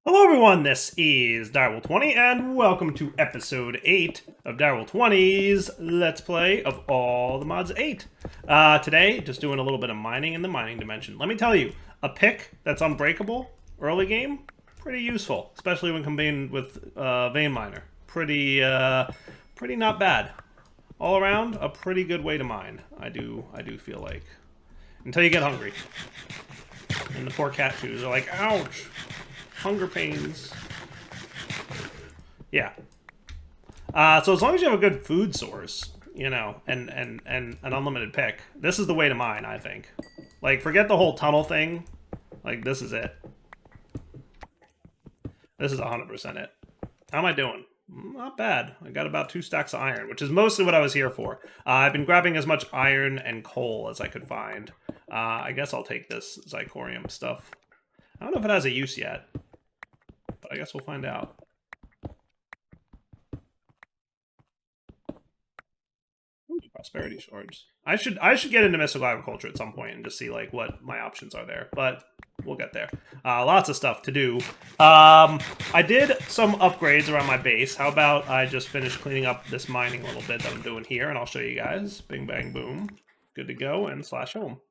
Hello everyone, this is Direwolf20 and welcome to episode 8 of Direwolf20's Let's Play of All the Mods 8. Today, just doing a little bit of mining in the mining dimension. Let me tell you, a pick that's unbreakable early game, pretty useful, especially when combined with Vein Miner. Pretty not bad. All around, a pretty good way to mine, I do feel like. Until you get hungry. And the poor cat shoes are like, ouch! Hunger pains. Yeah. So as long as you have a good food source, you know, and an unlimited pick, this is the way to mine, I think. Like, forget the whole tunnel thing. Like, this is it. This is 100% it. How am I doing? Not bad. I got about 2 stacks of iron, which is mostly what I was here for. I've been grabbing as much iron and coal as I could find. I guess I'll take this Zirconium stuff. I don't know if it has a use yet, but I guess we'll find out. Ooh, prosperity swords. I should get into mystical agriculture at some point and just see like what my options are there, but we'll get there. Lots of stuff to do. I did some upgrades around my base. How about I just finish cleaning up this mining a little bit that I'm doing here, and I'll show you guys. Bing, bang, boom. Good to go, and slash home.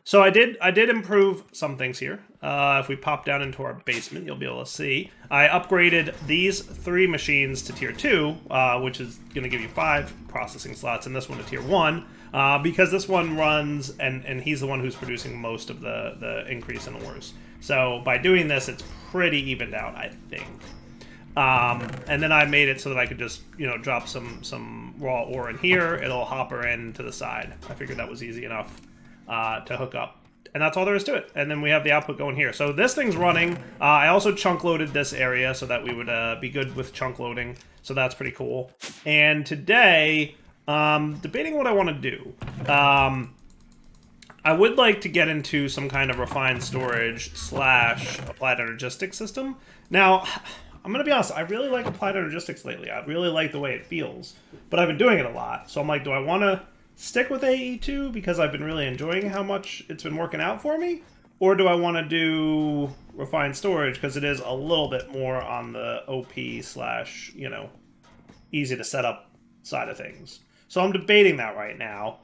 So I did improve some things here. If we pop down into our basement, you'll be able to see. I upgraded these 3 machines to tier 2, which is going to give you 5 processing slots, and this one to tier 1, because this one runs, and he's the one who's producing most of the increase in ores. So by doing this, it's pretty evened out, I think. And then I made it so that I could just, you know, drop some raw ore in here. It'll hopper in to the side. I figured that was easy enough to hook up. And that's all there is to it. And then we have the output going here. So this thing's running. I also chunk loaded this area so that we would be good with chunk loading. So that's pretty cool. And today, debating what I want to do. I would like to get into some kind of refined storage / applied energistics system. Now, I'm going to be honest, I really like applied energistics lately. I really like the way it feels. But I've been doing it a lot. So I'm like, do I want to stick with AE2 because I've been really enjoying how much it's been working out for me? Or do I want to do refined storage because it is a little bit more on the OP / you know, easy to set up side of things. So I'm debating that right now.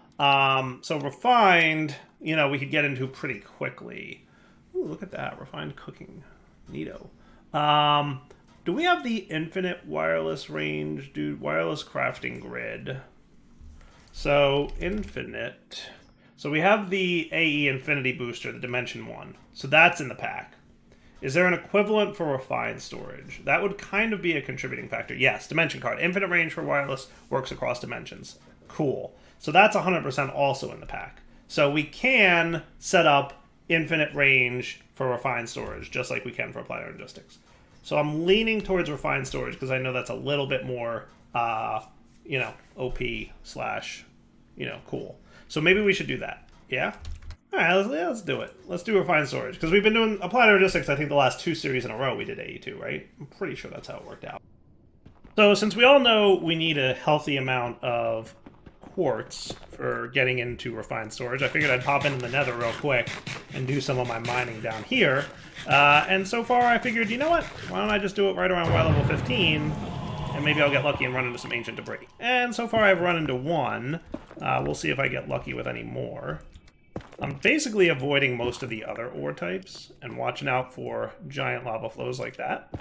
So refined, you know, we could get into pretty quickly. Ooh, look at that. Refined cooking. Neato. Do we have the infinite wireless range? Dude, wireless crafting grid. So, infinite. So we have the AE Infinity Booster, the Dimension one. So that's in the pack. Is there an equivalent for refined storage? That would kind of be a contributing factor. Yes, Dimension card. Infinite range for wireless, works across dimensions. Cool. So that's 100% also in the pack. So we can set up infinite range for refined storage, just like we can for applied energistics. So I'm leaning towards refined storage because I know that's a little bit more, you know, OP / you know, cool. So maybe we should do that. Yeah? All right, let's do it. Let's do refined storage. Because we've been doing applied energistics, I think, the last 2 series in a row we did AE2, right? I'm pretty sure that's how it worked out. So since we all know we need a healthy amount of quartz for getting into refined storage, I figured I'd pop into the Nether real quick and do some of my mining down here. And so far I figured, you know what? Why don't I just do it right around Y level 15, and maybe I'll get lucky and run into some ancient debris. And so far I've run into 1. We'll see if I get lucky with any more. I'm basically avoiding most of the other ore types and watching out for giant lava flows like that.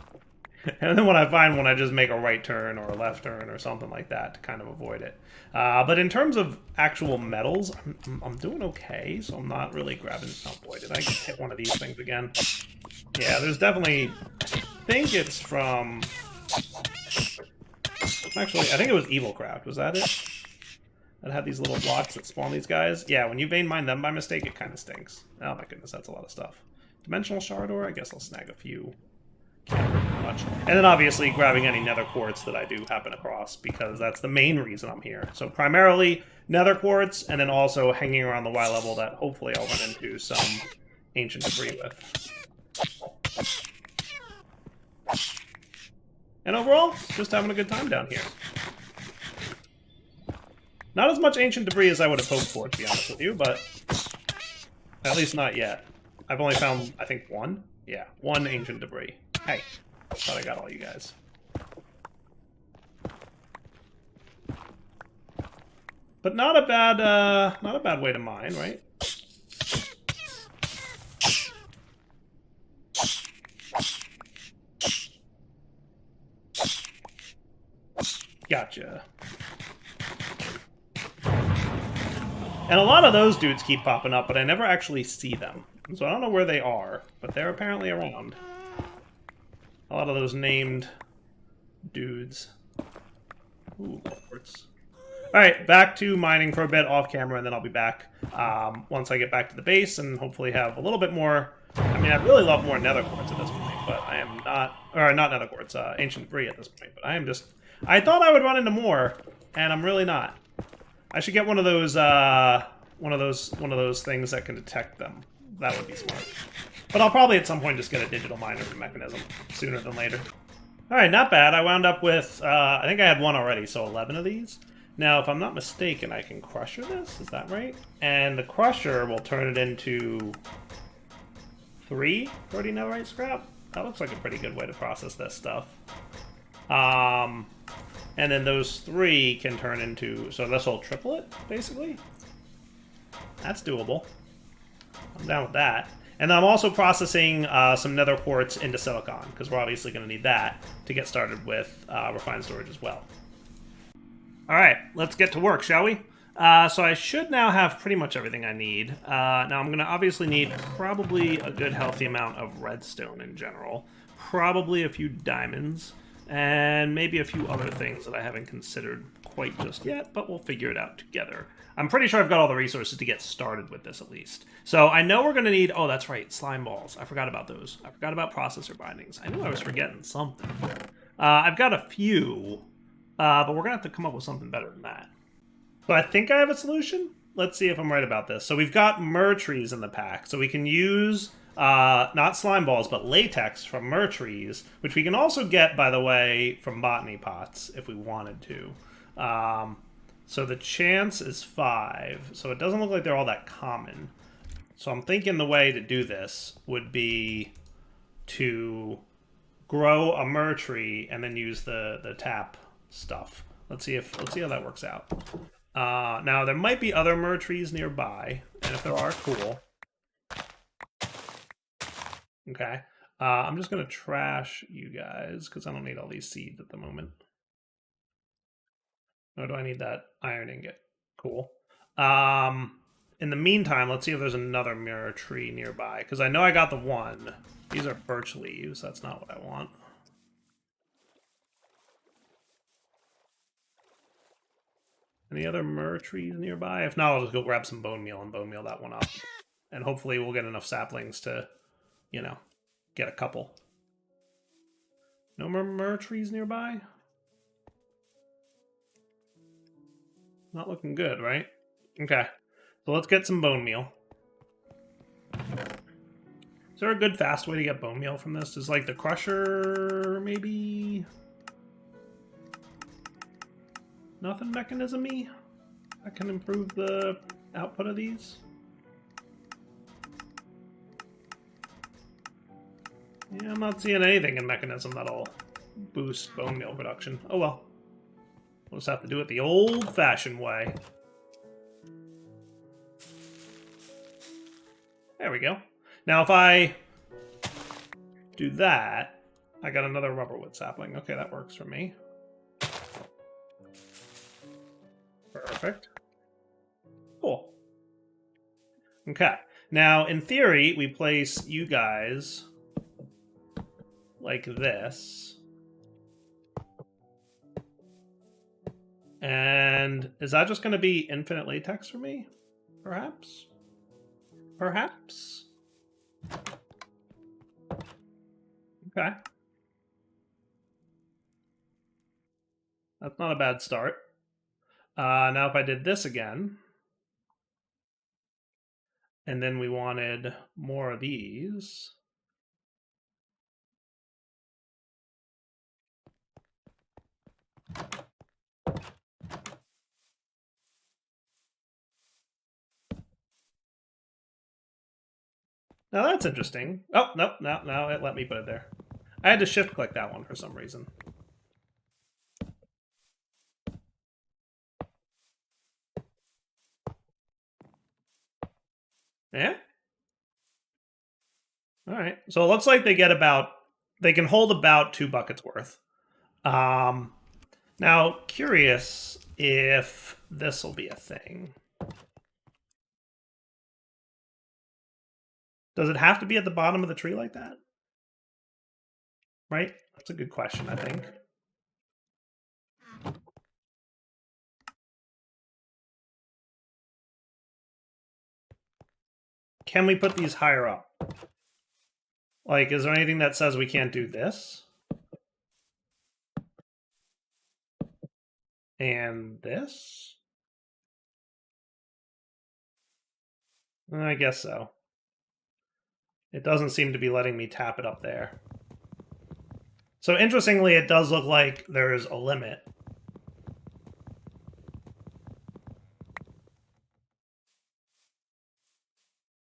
And then when I find one, I just make a right turn or a left turn or something like that to kind of avoid it. But in terms of actual metals, I'm doing okay, so I'm not really grabbing... Oh boy, did I hit one of these things again? Yeah, there's definitely... I think it's from... Actually, I think it was Evilcraft. Was that it? That had these little blocks that spawn these guys? Yeah, when you vein mine them by mistake, it kind of stinks. Oh my goodness, that's a lot of stuff. Dimensional shard ore? I guess I'll snag a few. Can't hurt much. And then obviously grabbing any nether quartz that I do happen across, because that's the main reason I'm here. So primarily nether quartz, and then also hanging around the Y level that hopefully I'll run into some ancient debris with. And overall, just having a good time down here. Not as much ancient debris as I would have hoped for, to be honest with you, but at least not yet. I've only found, I think, 1. Yeah, 1 ancient debris. Hey, thought I got all you guys. But not a bad way to mine, right? Gotcha. And a lot of those dudes keep popping up, but I never actually see them. So I don't know where they are, but they're apparently around. A lot of those named dudes. Ooh, quartz. Alright, back to mining for a bit off camera, and then I'll be back once I get back to the base and hopefully have a little bit more... I mean, I'd really love more nether quartz at this point, but I am not... Or, not nether quartz, ancient debris at this point, but I am just... I thought I would run into more, and I'm really not. I should get one of those things that can detect them. That would be smart. But I'll probably at some point just get a digital miner mechanism sooner than later. Alright, not bad. I wound up with, I think I had 1 already, so 11 of these. Now, if I'm not mistaken, I can crusher this, is that right? And the crusher will turn it into 3 30 netherite scrap? That looks like a pretty good way to process this stuff. And then those 3 can turn into... So this will triple it, basically? That's doable. I'm down with that. And then I'm also processing some nether quartz into silicon, because we're obviously going to need that to get started with refined storage as well. Alright, let's get to work, shall we? So I should now have pretty much everything I need. Now I'm going to obviously need probably a good healthy amount of redstone in general. Probably a few diamonds. And maybe a few other things that I haven't considered quite just yet, but we'll figure it out together. I'm pretty sure I've got all the resources to get started with this, at least. So I know we're going to need... Oh, that's right, slime balls. I forgot about those. I forgot about processor bindings. I knew I was forgetting something. I've got a few, but we're going to have to come up with something better than that. So I think I have a solution. Let's see if I'm right about this. So we've got myrrh trees in the pack, so we can use... not slime balls, but latex from myrrh trees, which we can also get, by the way, from botany pots if we wanted to. So the chance is 5, so it doesn't look like they're all that common. So I'm thinking the way to do this would be to grow a myrrh tree and then use the tap stuff. Let's see how that works out. Now there might be other myrrh trees nearby, and if there are, cool. Okay. I'm just going to trash you guys, because I don't need all these seeds at the moment. Nor do I need that iron ingot. Cool. In the meantime, let's see if there's another mirror tree nearby, because I know I got the one. These are birch leaves. That's not what I want. Any other myrrh trees nearby? If not, I'll just go grab some bone meal and bone meal that one up. And hopefully we'll get enough saplings to, you know, get a couple. No more myrrh trees nearby? Not looking good, right? Okay. So let's get some bone meal. Is there a good fast way to get bone meal from this? Is like the crusher, maybe? Nothing mechanism-y that can improve the output of these? Yeah, I'm not seeing anything in mechanism that'll boost bone meal production. Oh well. We'll just have to do it the old-fashioned way. There we go. Now if I do that, I got another rubberwood sapling. Okay, that works for me. Perfect. Cool. Okay. Now, in theory, we place you guys like this. And is that just going to be infinite latex for me? Perhaps? Perhaps? Okay. That's not a bad start. Now if I did this again, and then we wanted more of these. Now that's interesting. Oh, nope, no, it let me put it there. I had to shift click that one for some reason. Yeah? Alright. So it looks like they get about... They can hold about 2 buckets worth. Now, curious if this will be a thing. Does it have to be at the bottom of the tree like that? Right? That's a good question, I think. Can we put these higher up? Like, is there anything that says we can't do this? And this? I guess so. It doesn't seem to be letting me tap it up there. So interestingly, it does look like there's a limit.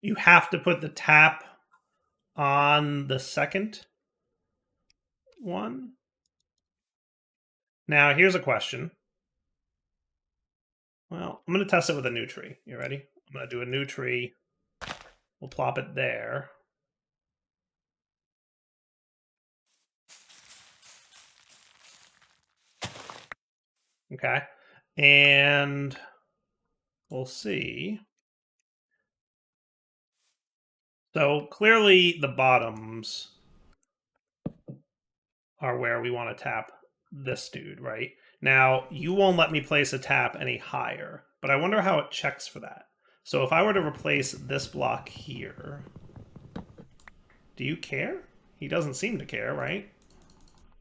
You have to put the tap on the second one. Now, here's a question. Well, I'm going to test it with a new tree. You ready? I'm going to do a new tree. We'll plop it there. Okay. And we'll see. So clearly the bottoms are where we want to tap this dude, right? Now, you won't let me place a tap any higher, but I wonder how it checks for that. So if I were to replace this block here, do you care? He doesn't seem to care, right?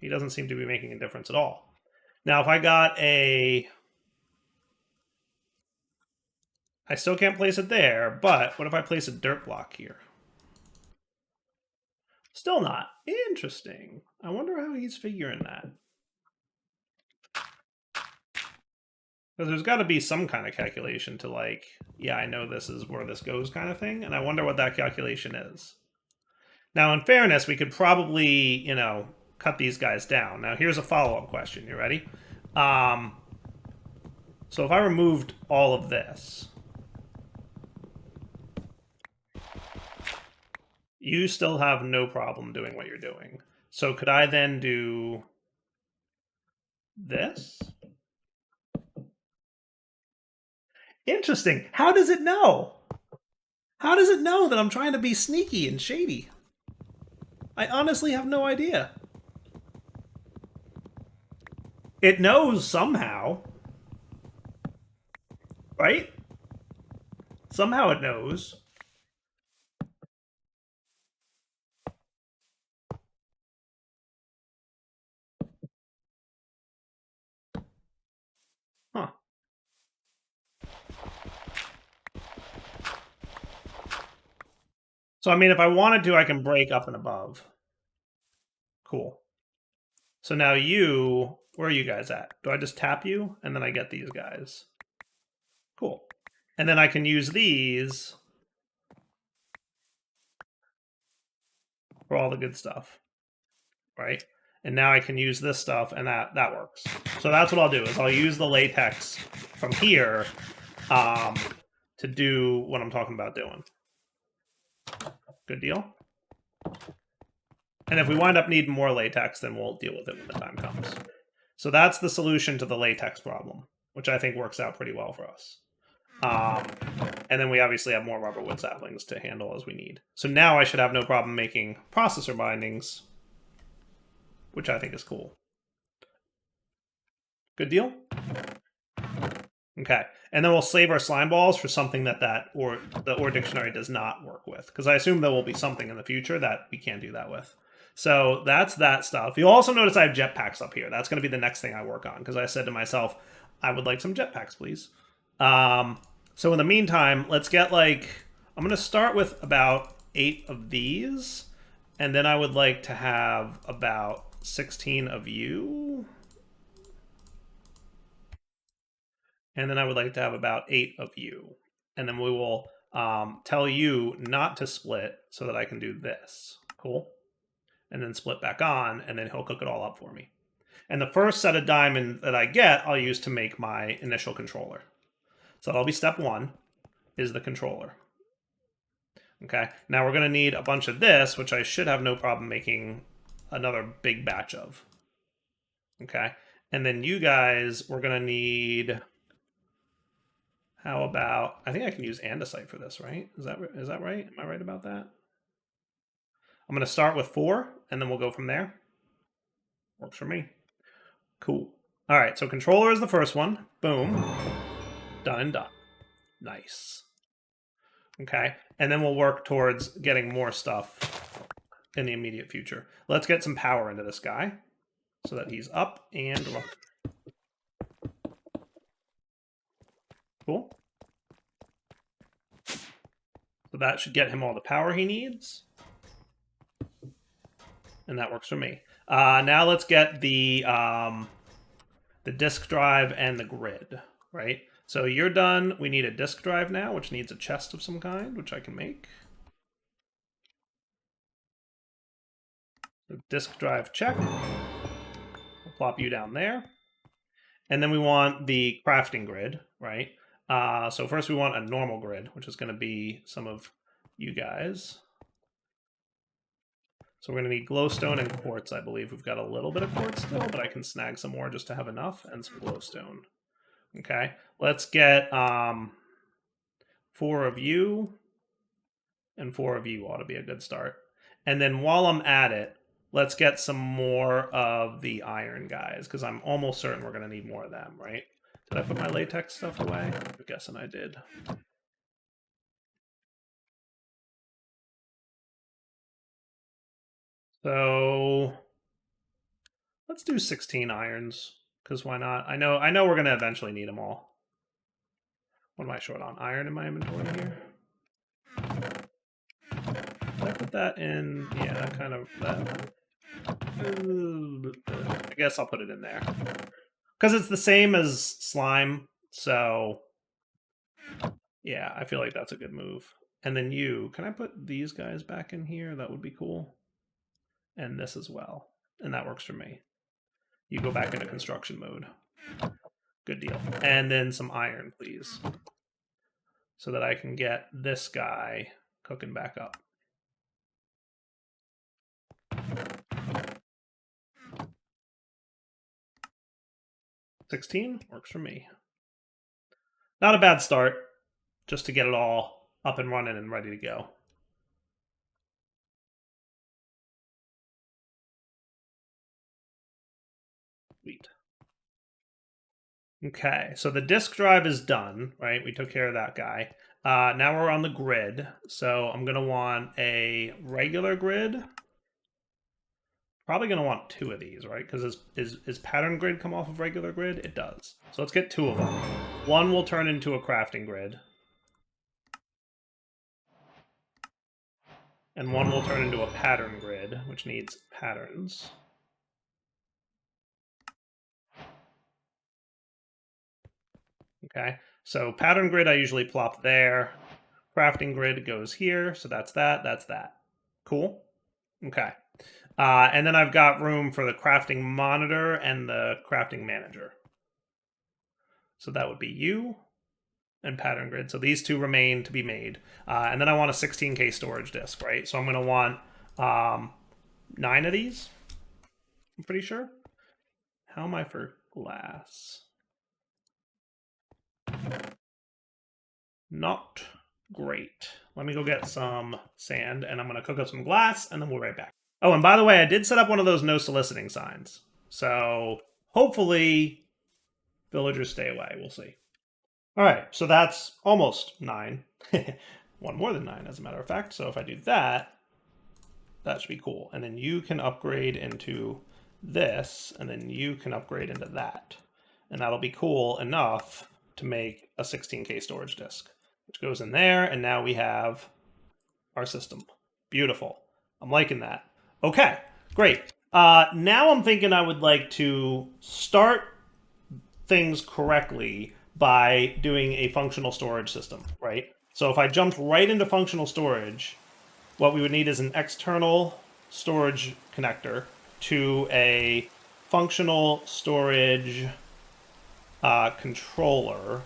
He doesn't seem to be making a difference at all. Now, if I got a... I still can't place it there, but what if I place a dirt block here? Still not. Interesting. I wonder how he's figuring that. Because there's got to be some kind of calculation to like, yeah, I know this is where this goes kind of thing, and I wonder what that calculation is. Now, in fairness, we could probably, you know, cut these guys down. Now, here's a follow-up question. You ready? So if I removed all of this, you still have no problem doing what you're doing. So could I then do this? Interesting. How does it know? How does it know that I'm trying to be sneaky and shady? I honestly have no idea. It knows somehow. Right? Somehow it knows. Huh. So, I mean, if I wanted to, I can break up and above. Cool. So now you, where are you guys at? Do I just tap you and then I get these guys? Cool. And then I can use these for all the good stuff, right? And now I can use this stuff and that works. So that's what I'll do is I'll use the latex from here to do what I'm talking about doing. Good deal. And if we wind up needing more latex, then we'll deal with it when the time comes. So that's the solution to the latex problem, which I think works out pretty well for us. And then we obviously have more rubber wood saplings to handle as we need. So now I should have no problem making processor bindings, which I think is cool. Good deal? Okay. And then we'll save our slime balls for something that the OR dictionary does not work with. Because I assume there will be something in the future that we can't do that with. So that's that stuff. You'll also notice I have jetpacks up here. That's going to be the next thing I work on. Because I said to myself, I would like some jetpacks, please. So in the meantime, let's get like... I'm going to start with about 8 of these. And then I would like to have about 16 of you. And then I would like to have about 8 of you. And then we will tell you not to split so that I can do this. Cool. And then split back on, and then he'll cook it all up for me. And the first set of diamond that I get, I'll use to make my initial controller. So that'll be step 1, is the controller. Okay, now we're going to need a bunch of this, which I should have no problem making another big batch of. Okay, and then you guys, we're going to need... How about... I think I can use andesite for this, right? Is that right? Am I right about that? I'm going to start with 4, and then we'll go from there. Works for me. Cool. All right, so controller is the first one. Boom. Done and done. Nice. Okay, and then we'll work towards getting more stuff in the immediate future. Let's get some power into this guy so that he's up and running. Cool. So that should get him all the power he needs. And that works for me. Now let's get the disk drive and the grid, right? So you're done. We need a disk drive now, which needs a chest of some kind, which I can make. So disk drive check. We'll plop you down there. And then we want the crafting grid, right? So first we want a normal grid, which is going to be some of you guys. So we're going to need glowstone and quartz, I believe. We've got a little bit of quartz still, but I can snag some more just to have enough, and some glowstone. Okay, let's get 4 of you, and 4 of you ought to be a good start. And then while I'm at it, let's get some more of the iron guys, because I'm almost certain we're going to need more of them, right? Did I put my latex stuff away? I'm guessing I did. So let's do 16 irons, because why not? I know we're going to eventually need them all. What am I short on? Iron in my inventory here? Did I put that in? Yeah, that kind of... I guess I'll put it in there. Because it's the same as slime, so... Yeah, I feel like that's a good move. And then you, can I put these guys back in here? That would be cool. And this as well. And that works for me. You go back into construction mode. Good deal. And then some iron, please. So that I can get this guy cooking back up. $16 works for me. Not a bad start, just to get it all up and running and ready to go. Sweet. Okay, so the disk drive is done, right? We took care of that guy. Now we're on the grid, so I'm going to want a regular grid. Probably going to want 2 of these, right? Because is pattern grid come off of regular grid? It does. So let's get 2 of them. One will turn into a crafting grid. And one will turn into a pattern grid, which needs patterns. Okay, so pattern grid I usually plop there. Crafting grid goes here, so that's that, that's that. Cool? Okay. And then I've got room for the crafting monitor and the crafting manager. So that would be you and pattern grid. So these 2 remain to be made. And then I want a 16K storage disk, right? So I'm going to want 9 of these, I'm pretty sure. How am I for glass? Not great. Let me go get some sand, and I'm going to cook up some glass, and then we'll be right back. Oh, and by the way, I did set up one of those no soliciting signs. So hopefully villagers stay away. We'll see. All right, so that's almost 9. One more than 9, as a matter of fact. So if I do that, that should be cool. And then you can upgrade into this, and then you can upgrade into that. And that'll be cool enough to make a 16K storage disk, which goes in there, and now we have our system. Beautiful. I'm liking that. Okay, great. Now I'm thinking I would like to start things correctly by doing a functional storage system, right? So if I jumped right into functional storage, what we would need is an external storage connector to a functional storage controller,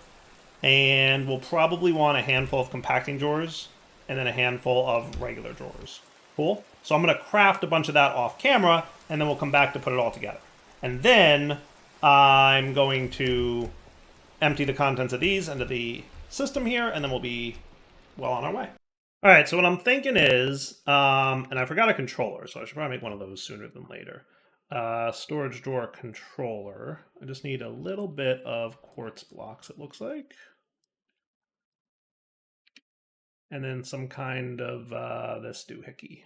and we'll probably want a handful of compacting drawers and then a handful of regular drawers. Cool? So I'm going to craft a bunch of that off camera, and then we'll come back to put it all together. And then I'm going to empty the contents of these into the system here, and then we'll be well on our way. All right, so what I'm thinking is, and I forgot a controller, so I should probably make one of those sooner than later. Storage drawer controller. I just need a little bit of quartz blocks, it looks like. And then some kind of this doohickey.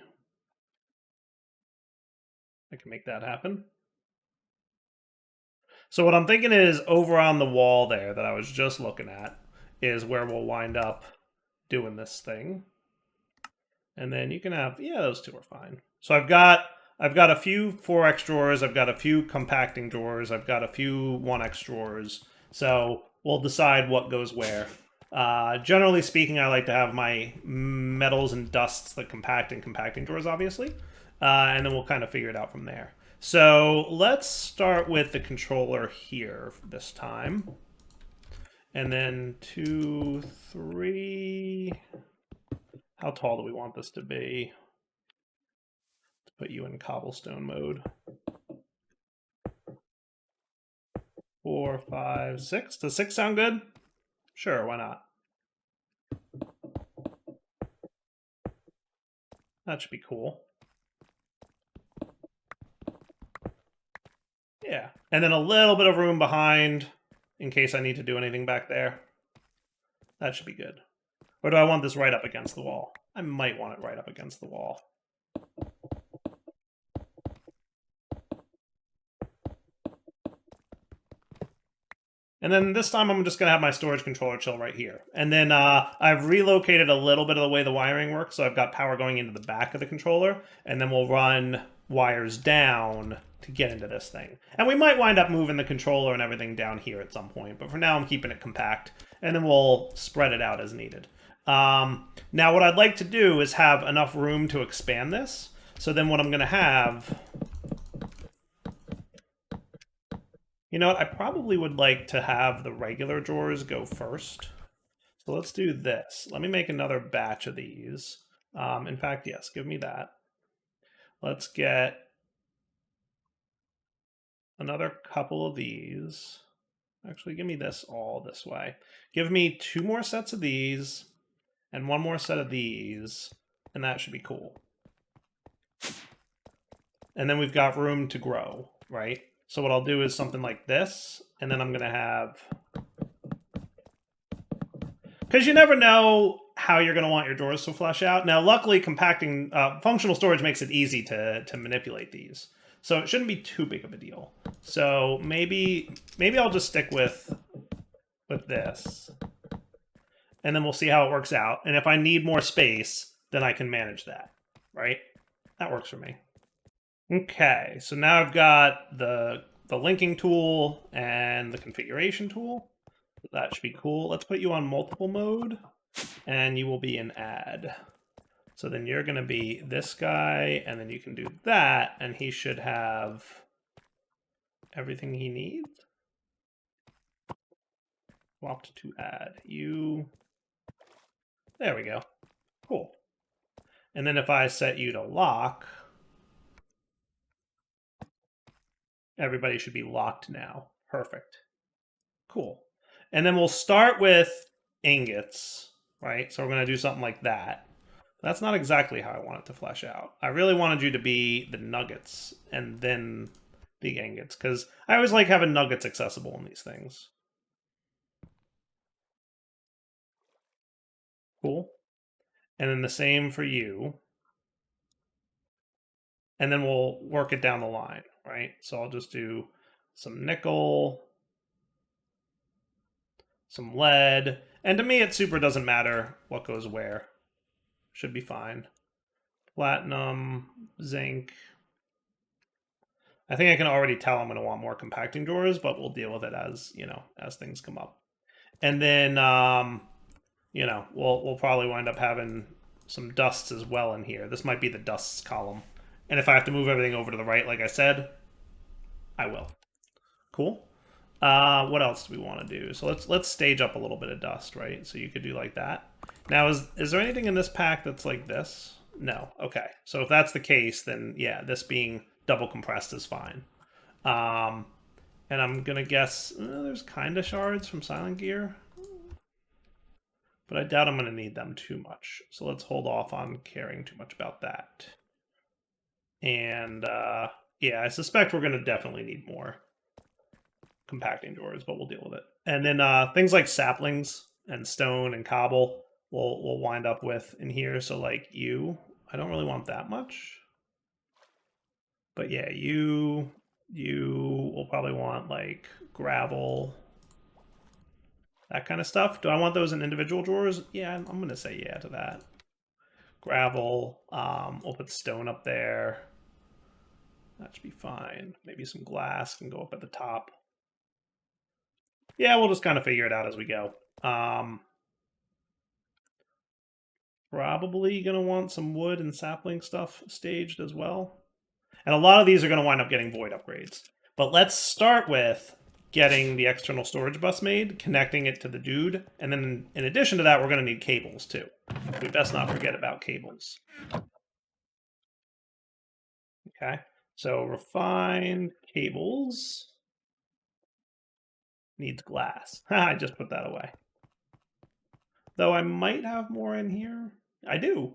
I can make that happen. So what I'm thinking is over on the wall there that I was just looking at is where we'll wind up doing this thing. And then you can have, yeah, those two are fine. So I've got a few 4x drawers, I've got a few compacting drawers, I've got a few 1x drawers. So we'll decide what goes where. Generally speaking, I like to have my metals and dusts that compact in compacting drawers, obviously. And then we'll kind of figure it out from there. So let's start with the controller here this time. And then 2, 3... How tall do we want this to be? To put you in cobblestone mode. 4, 5, 6. Does 6 sound good? Sure, why not? That should be cool. Yeah. And then a little bit of room behind in case I need to do anything back there. That should be good. Or do I want this right up against the wall? I might want it right up against the wall. And then this time I'm just going to have my storage controller chill right here. And then I've relocated a little bit of the way the wiring works, so I've got power going into the back of the controller, and then we'll run wires down to get into this thing. And we might wind up moving the controller and everything down here at some point, but for now I'm keeping it compact, and then we'll spread it out as needed. Now what I'd like to do is have enough room to expand this, so then what I'm going to have... You know what? I probably would like to have the regular drawers go first. So let's do this. Let me make another batch of these. In fact, yes, give me that. Let's get another couple of these. Actually, give me this all this way. Give me 2 more sets of these and 1 more set of these, and that should be cool. And then we've got room to grow, right? So what I'll do is something like this, and then I'm going to have... Because you never know how you're going to want your drawers to flush out. Now, luckily, compacting functional storage makes it easy to manipulate these. So it shouldn't be too big of a deal. So maybe I'll just stick with this. And then we'll see how it works out. And if I need more space, then I can manage that, right? That works for me. Okay, so now I've got the linking tool and the configuration tool. That should be cool. Let's put you on multiple mode, and you will be in add. So then you're going to be this guy, and then you can do that, and he should have everything he needs. Swapped to add. You... There we go. Cool. And then if I set you to lock... Everybody should be locked now. Perfect. Cool. And then we'll start with ingots, right? So we're going to do something like that. That's not exactly how I want it to flesh out. I really wanted you to be the nuggets and then the ingots, because I always like having nuggets accessible in these things. Cool. And then the same for you. And then we'll work it down the line, right? So I'll just do some nickel, some lead, and to me it super doesn't matter what goes where. Should be fine. Platinum, zinc. I think I can already tell I'm going to want more compacting drawers, but we'll deal with it as, you know, as things come up. And then you know, we'll probably wind up having some dusts as well in here. This might be the dusts column. And if I have to move everything over to the right, like I said, I will. Cool. What else do we want to do? So let's stage up a little bit of dust, right? So you could do like that. Now, is there anything in this pack that's like this? No. Okay. So if that's the case, then yeah, this being double compressed is fine. Um, and I'm gonna guess there's kind of shards from Silent Gear, but I doubt I'm gonna need them too much. So let's hold off on caring too much about that. And yeah, I suspect we're gonna definitely need more compacting drawers, but we'll deal with it. And then things like saplings and stone and cobble we'll wind up with in here. So like I don't really want that much. But yeah, you will probably want like gravel, that kind of stuff. Do I want those in individual drawers? Yeah, I'm gonna say yeah to that. Gravel, we'll put stone up there. That should be fine. Maybe some glass can go up at the top. Yeah, we'll just kind of figure it out as we go. Probably going to want some wood and sapling stuff staged as well. And a lot of these are going to wind up getting void upgrades. But let's start with getting the external storage bus made, connecting it to the dude, and then in addition to that, we're going to need cables too. We best not forget about cables. Okay, so refined cables needs glass. I just put that away. Though I might have more in here. I do.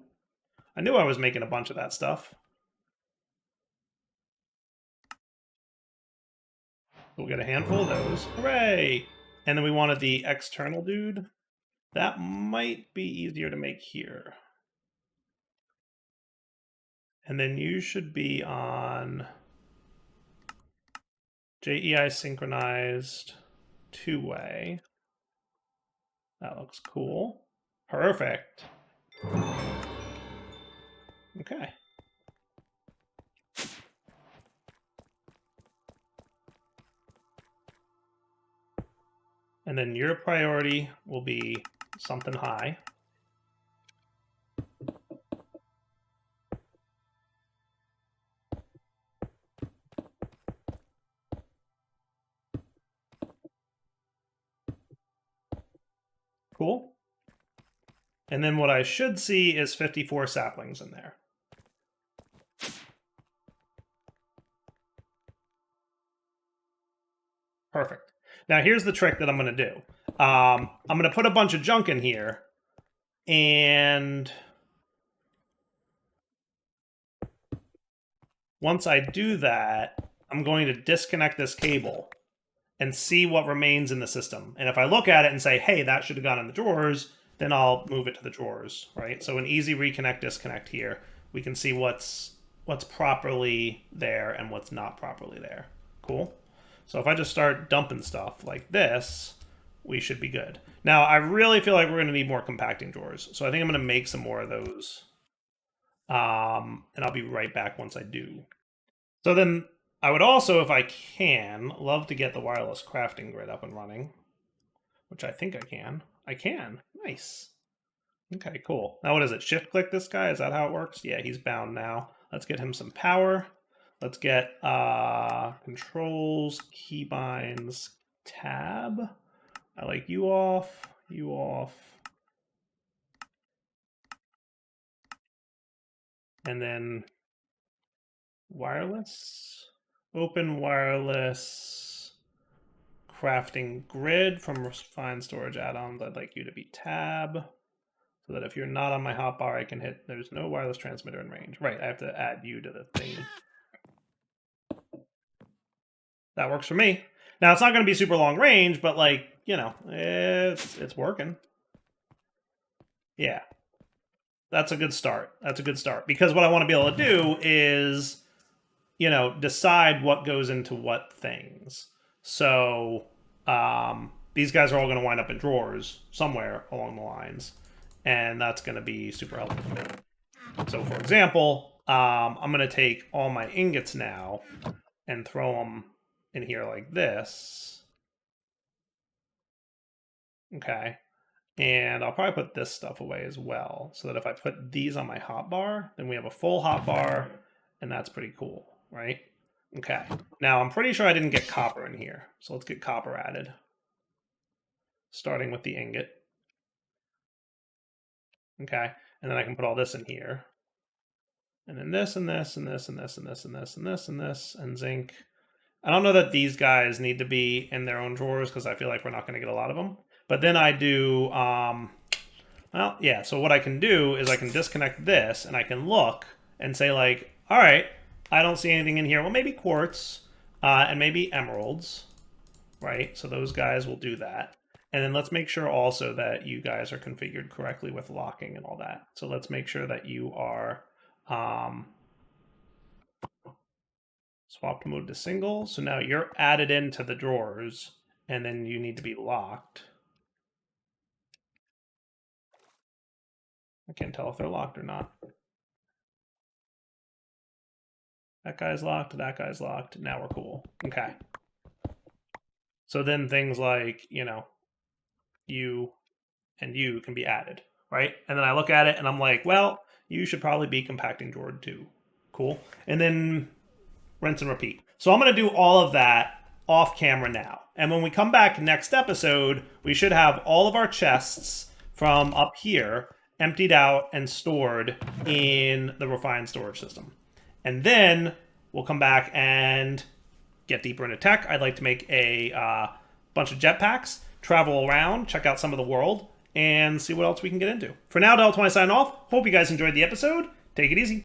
I knew I was making a bunch of that stuff. We'll get a handful of those. Hooray! And then we wanted the external dude. That might be easier to make here. And then you should be on JEI synchronized two-way. That looks cool. Perfect. Okay. And then your priority will be something high. Cool. And then what I should see is 54 saplings in there. Perfect. Now here's the trick that I'm going to do. I'm going to put a bunch of junk in here, and once I do that, I'm going to disconnect this cable and see what remains in the system. And if I look at it and say, hey, that should have gone in the drawers, then I'll move it to the drawers, right? So an easy reconnect, disconnect here. We can see what's properly there and what's not properly there. Cool. So if I just start dumping stuff like this, we should be good. Now, I really feel like we're going to need more compacting drawers. So I think I'm going to make some more of those. And I'll be right back once I do. So then I would also, if I can, love to get the wireless crafting grid up and running, which I think I can. I can. Nice. Okay, cool. Now what is it? Shift click this guy? Is that how it works? Yeah, he's bound now. Let's get him some power. Let's get controls, keybinds, tab. I like you off, you off. And then wireless, open wireless crafting grid from refined storage add-ons. I'd like you to be tab, so that if you're not on my hotbar, I can hit, there's no wireless transmitter in range. Right, I have to add you to the thing. That works for me. Now, it's not going to be super long range, but like, you know, it's working. Yeah. That's a good start. That's a good start. Because what I want to be able to do is, you know, decide what goes into what things. So these guys are all going to wind up in drawers somewhere along the lines. And that's going to be super helpful. So for example, I'm going to take all my ingots now and throw them in here like this. Okay. And I'll probably put this stuff away as well, so that if I put these on my hotbar, then we have a full hotbar, and that's pretty cool, right? Okay. Now, I'm pretty sure I didn't get copper in here, so let's get copper added. Starting with the ingot. Okay. And then I can put all this in here. And then this and this and this and this and this and this and this and this and zinc. I don't know that these guys need to be in their own drawers because I feel like we're not going to get a lot of them. But then I do, well, yeah. So what I can do is I can disconnect this and I can look and say like, all right, I don't see anything in here. Well, maybe quartz and maybe emeralds, right? So those guys will do that. And then let's make sure also that you guys are configured correctly with locking and all that. So let's make sure that you are swapped mode to single. So now you're added into the drawers and then you need to be locked. I can't tell if they're locked or not. That guy's locked, that guy's locked. Now we're cool. Okay. So then things like, you know, you and you can be added, right? And then I look at it and I'm like, well, you should probably be compacting drawer 2. Cool. And then rinse and repeat. So I'm going to do all of that off camera now. And when we come back next episode, we should have all of our chests from up here emptied out and stored in the refined storage system. And then we'll come back and get deeper into tech. I'd like to make a bunch of jetpacks, travel around, check out some of the world, and see what else we can get into. For now, Del20 sign off. Hope you guys enjoyed the episode. Take it easy.